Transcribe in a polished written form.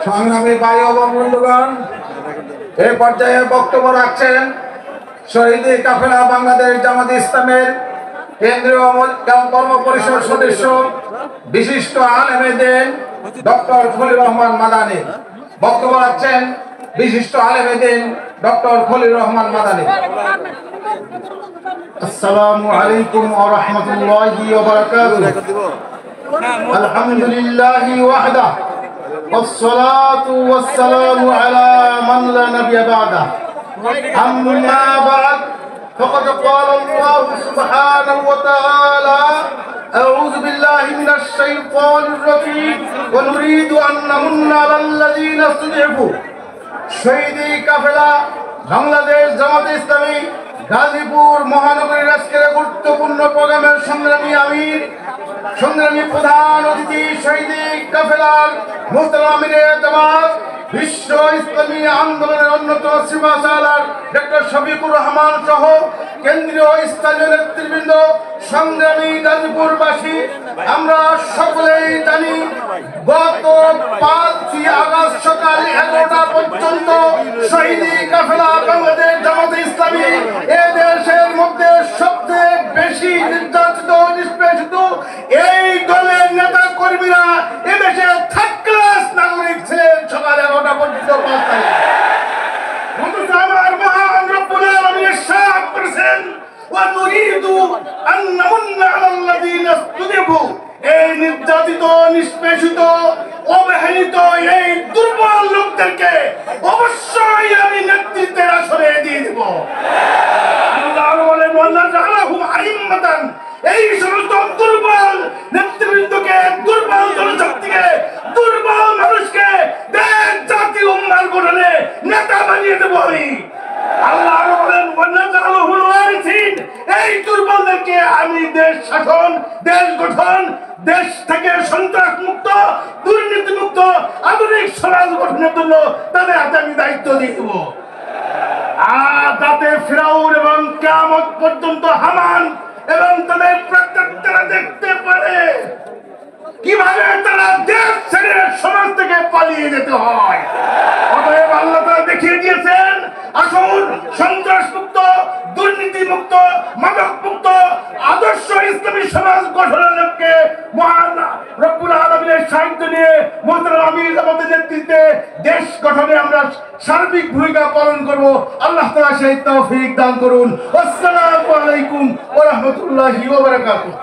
সংগ্রামী ভাই ও বন্ধুগণ, এই পর্যায়ে বক্তব্য রাখছেন শহীদ কাফেলা বাংলাদেশ জামাত ইসলামের কেন্দ্রীয় কর্ম পরিষদ সদস্য বিশিষ্ট আলেমে দ্বীন ডক্টর খলিল রহমান মাদানী। বক্তব্য রাখছেন বিশিষ্ট আলেমে দ্বীন ডক্টর খলিল রহমান মাদানী। আসসালামু আলাইকুম ওয়া রাহমাতুল্লাহি ওয়া বারাকাতুহু। আলহামদুলিল্লাহি ওয়াহদা والصلاة والسلام على من لا نبي بعده. أما بعد فقد قال الله سبحانه وتعالى: أعوذ بالله من الشيطان الرجيم ونريد أن نمن على الذين استضعفوا. শহীদি কাফেলা বাংলাদেশ জামাত ইসলামী গাজীপুর মহানগরীর আজকের গুরুত্বপূর্ণ প্রোগ্রামের সংগ্রামী আমির, সংগ্রামী প্রধান অতিথি শহীদি কাফেলার মুহতারাম আমিরে জামাত, বিশ্ব ইসলামী আন্দোলনের অন্যতম সিপাহসালার ডক্টর শফিকুর রহমান সহ কেন্দ্রীয় স্থানীয় নেতৃবৃন্দ, সংগ্রামী গাজীপুরবাসী, আমরা সকলেই জানি গত 5 আগস্ট সকাল 11টা পর্যন্ত শহীদি কাফেলা বাংলাদেশ জামাত ইসলামী এ দেশের মধ্যে সবচেয়ে বেশি নির্যাতিত নিষ্পেষিত এই দলের নেতা কর্মীরা এদেশে থার্ড ক্লাস নাগরিক ছিলেন সকাল 11টা পর্যন্ত। আমার মহান রব্বুল আলামিন ইরশাদ করেছেন, ওয়া নুরিদু আন নামুন্না আলাল্লাযীনা ইসতুযিফু। এই নির্যাতিত নিষ্পেষিত অবহেলিত এই দুর্বল লোকদেরকে অবশ্যই আমি নেতৃত্বের আসরে দিয়ে দেব। আল্লাহ বলেন, ওয়াল্লাহ জাআলাহুম আইম্মাতান। এই সমস্ত দুর্বল নেতৃবৃন্দকে, দুর্বল জনশক্তিকে, দুর্বল মানুষকে দেশ জাতি উম্মার গঠনে নেতা বানিয়ে দেব আমি। আল্লাহ বলেন, ওয়াল্লাহ জাআলাহুল ওয়ারিসিন। এই দুর্বলদেরকে আমি দেশ শাসন, দেশ গঠন, দেশ থেকে সন্ত্রাস মুক্ত, দুর্নীতি মুক্ত আধুনিক সমাজ গঠনের জন্য তাদের হাতে আমি দায়িত্ব দিয়ে দেব। আর যাতে ফিরাউন এবং কিয়ামত পর্যন্ত হামান এবং তাদের প্রত্যেকটা দেখতে পারে কিভাবে তারা দেশ ছেড়ে সমাজ থেকে পালিয়ে যেতে হয়। অতএব আল্লাহ তাআলা দেখিয়ে দিয়েছেন, আসুন সন্ত্রাস মুক্ত, দুর্নীতি মুক্ত, মাদক মুক্ত আদর্শ ইসলামী সমাজ গঠনের লক্ষ্যে মহান রব্বুল আলামিনের সাহায্য নিয়ে মুহতারাম আমির জামাতের নেতৃত্বে দেশ গঠনে আমরা সার্বিক ভূমিকা পালন করব। আল্লাহ তাআলা সেই তৌফিক দান করুন। আসসালামু আলাইকুম ওয়া রাহমাতুল্লাহি ওয়া বারাকাতুহু।